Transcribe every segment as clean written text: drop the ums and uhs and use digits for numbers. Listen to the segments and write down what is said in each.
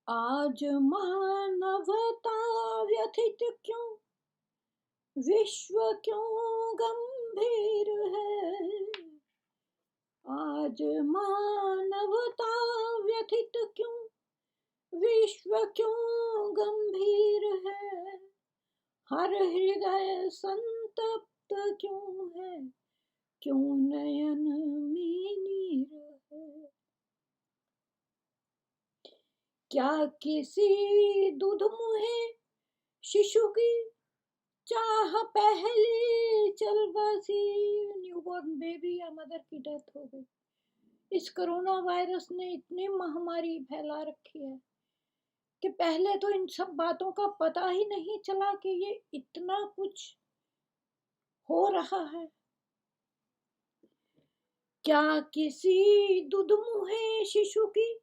आज मानवता व्यथित क्यों, विश्व क्यों गंभीर है। आज मानवता व्यथित क्यों, विश्व क्यों गंभीर है। हर हृदय संतप्त क्यों है, क्यों नयन में नीर है। क्या किसी दुधमुहे शिशु की चाह पहली चल बसी। न्यूबॉर्न बेबी या मदर की डेथ हो गई। इस कोरोना वायरस ने इतनी महामारी फैला रखी है कि पहले तो इन सब बातों का पता ही नहीं चला कि ये इतना कुछ हो रहा है। क्या किसी दुधमुहे शिशु की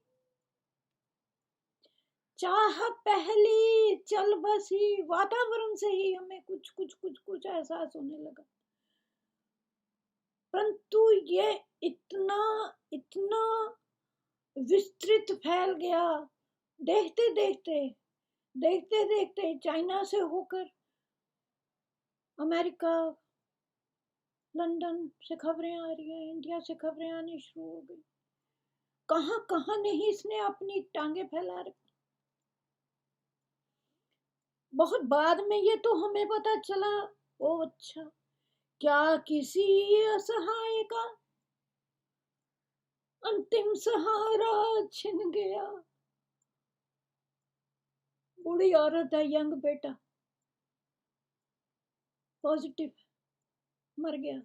चाह पहली चल बसी। वातावरण से ही हमें कुछ कुछ कुछ कुछ एहसास होने लगा, परंतु ये इतना इतना विस्तृत फैल गया। देखते देखते देखते देखते चाइना से होकर अमेरिका, लंदन से खबरें आ रही हैं, इंडिया से खबरें आनी शुरू हो गई। कहां कहां नहीं इसने अपनी टांगे फैला रखी। बहुत बाद में ये तो हमें पता चला, ओ अच्छा, क्या किसी असहाय का अंतिम सहारा छिन गया। बूढ़ी औरत है, यंग बेटा पॉजिटिव मर गया।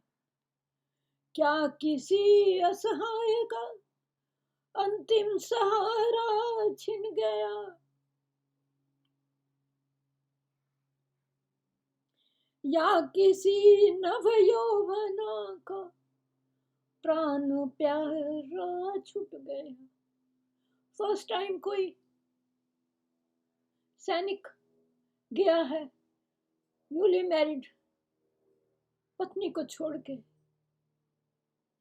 क्या किसी असहाय का अंतिम सहारा छिन गया। या किसी नवयौवना का प्राण प्यारा छूट गया। फर्स्ट टाइम कोई सैनिक गया है न्यूली मैरिड पत्नी को छोड़ के,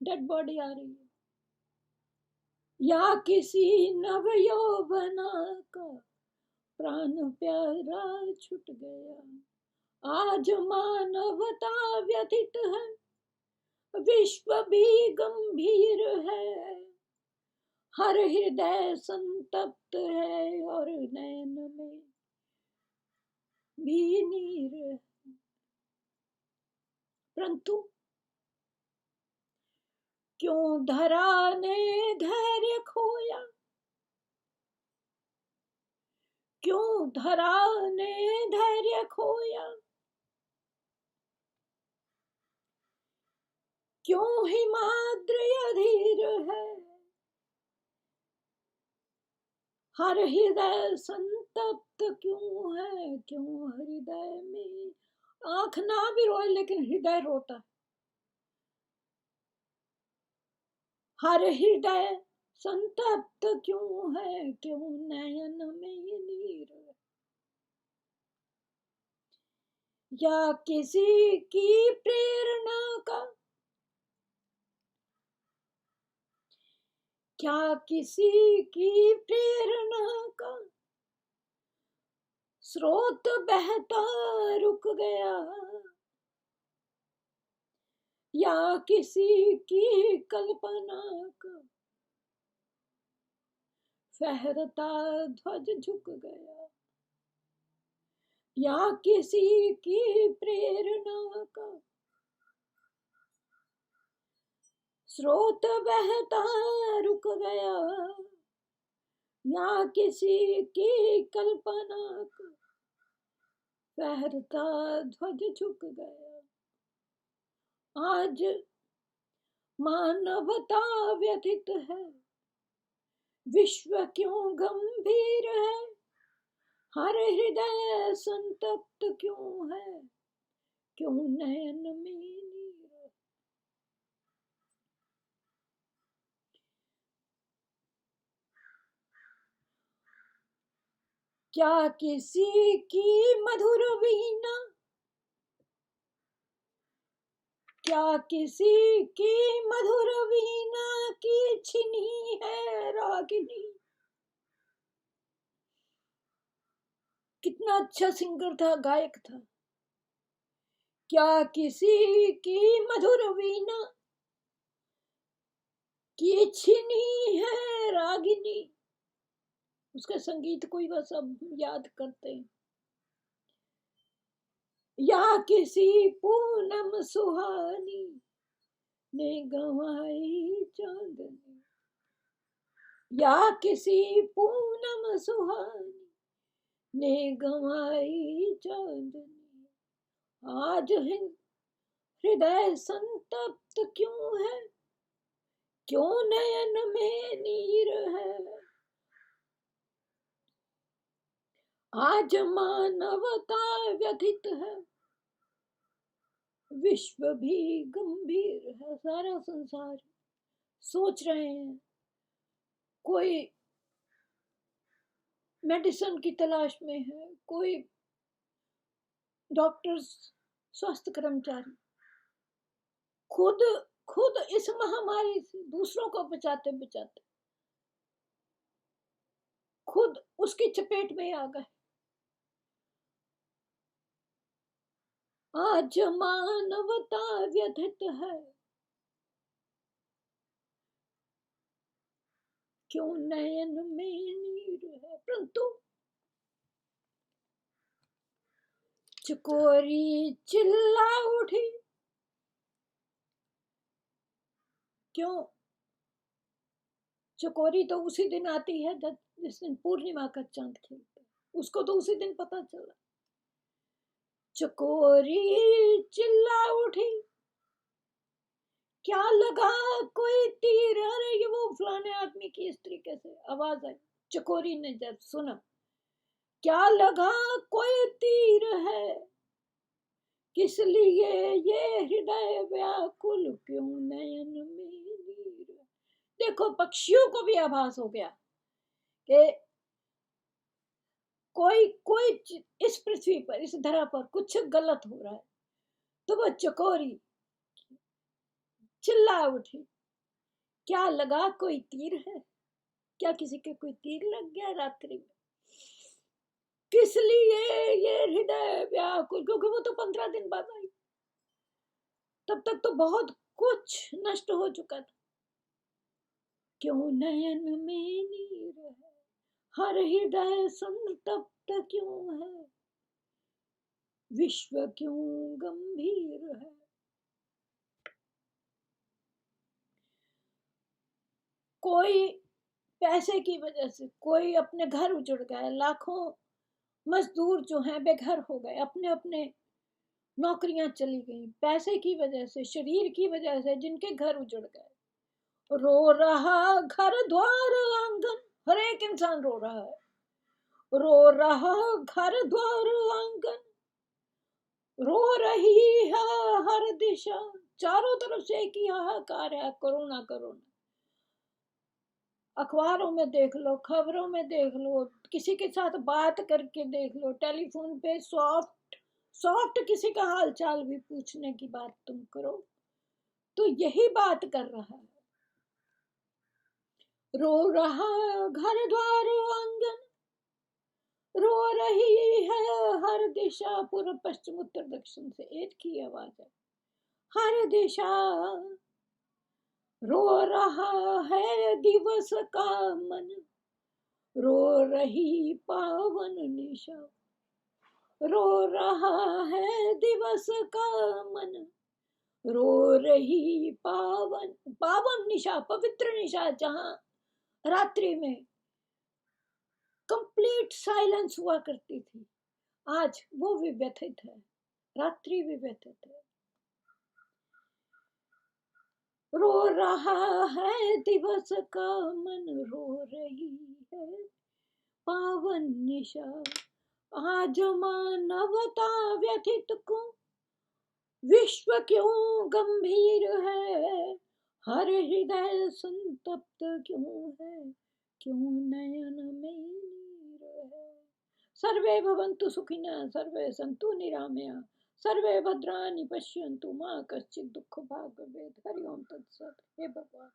डेड बॉडी आ रही है। या किसी नवयौवना का प्राण प्यारा छूट गया। आज मानवता व्यथित है, विश्व भी गंभीर है। हर हृदय संतप्त है और नैन में भी नीर है। परंतु क्यों धरा ने धैर्य खोया, क्यों धरा ने धैर्य खोया। क्यों हिमाद्री अधीर है। हर हृदय संतप्त क्यों है, क्यों हृदय में आंख ना भी रोए लेकिन हृदय रोता है। हर हृदय संतप्त क्यों है, क्यों नयन में नीर है। या किसी की प्रेरणा का, क्या किसी की प्रेरणा का स्रोत बहता रुक गया। या किसी की कल्पना का फहरता ध्वज झुक गया। या किसी की प्रेरणा का स्रोत बहता रुक गया। या किसी की कल्पना का फहरता ध्वज झुक गया। आज मानवता व्यथित है, विश्व क्यों गंभीर है। हर हृदय संतप्त क्यों है, क्यों नयन में नीर है। क्या किसी की मधुर वीणा, क्या किसी की मधुर वीणा की छिनी है रागिनी। कितना अच्छा सिंगर था, गायक था। क्या किसी की मधुर वीणा की छिनी है रागिनी, उसका संगीत कोई बस अब याद करते हैं। या किसी पूनम सुहानी ने गंवाई चांदनी, या किसी पूनम सुहानी ने गंवाई चांदनी, आज हृदय संतप्त क्यों है, क्यों नयन में नीर है, आज मानवता व्यथित है, विश्व भी गंभीर है। सारा संसार सोच रहे हैं, कोई मेडिसिन की तलाश में है, कोई डॉक्टर्स, स्वास्थ्य कर्मचारी खुद खुद इस महामारी से दूसरों को बचाते बचाते खुद उसकी चपेट में आ गए। आज मानवता व्यथित है, क्यों नयन में नीर है, परंतु चकोरी चिल्ला उठी। क्यों? चकोरी तो उसी दिन आती है जब जिस दिन पूर्णिमा का चांद खिलता है, उसको तो उसी दिन पता चला। चकोरी चिल्ला उठी, क्या लगा कोई तीर, अरे ये वो फलाने आदमी की इस तरीके से आवाज आई। चकोरी ने जब सुना, क्या लगा कोई तीर है, किस लिए ये हृदय व्याकुल, क्यों नयन में नीर। देखो पक्षियों को भी आभास हो गया कि कोई कोई इस पृथ्वी पर, इस धरा पर कुछ गलत हो रहा है। तो वो चकोरी चिल्ला उठी, क्या लगा कोई तीर है, क्या किसी के कोई तीर लग गया रात्रि में, किस लिए ये हृदय व्याकुल, क्योंकि वो तो 15 दिन बाद आई, तब तक तो बहुत कुछ नष्ट हो चुका था। क्यों नयन में नीर है, हर हृदय संतप्त क्यों है, विश्व क्यों गंभीर है। कोई पैसे की वजह से, कोई अपने घर उजड़ गए, लाखों मजदूर जो हैं बेघर हो गए, अपने अपने नौकरियां चली गई, पैसे की वजह से, शरीर की वजह से जिनके घर उजड़ गए। रो रहा घर द्वार आंगन, हर एक इंसान रो रहा है, रो रहा घर द्वार आंगन, रो रही है हर दिशा, चारों तरफ से एक ही हाहाकार है, कोरोना कोरोना। अखबारों में देख लो, खबरों में देख लो, किसी के साथ बात करके देख लो, टेलीफोन पे सॉफ्ट किसी का हाल चाल भी पूछने की बात तुम करो तो यही बात कर रहा है। रो रहा घर द्वार आंगन, रो रही है हर दिशा, पूर्व पश्चिम उत्तर दक्षिण से एक ही आवाज है, हर दिशा। रो रहा है दिवस का मन, रो रही पावन निशा, रो रहा है दिवस का मन, रो रही पावन पावन निशा, पवित्र निशा, जहां रात्रि में कंप्लीट साइलेंस हुआ करती थी, आज वो भी व्यथित है, रात्रि भी व्यथित है। रो रहा है दिवस का मन, रो रही है पावन निशा, आज मानवता व्यथित को, विश्व क्यों गंभीर है, हर हृदय संतप्त क्यों है, क्यों नयन में नीर है। सर्वे भवन्तु सुखिनः, सर्वे सन्तु निरामया, सर्वे भद्राणि पश्यन्तु मा कश्चित् दुःखभाग् भवेत्। हरि ओम तत्सत्। हे भगवान।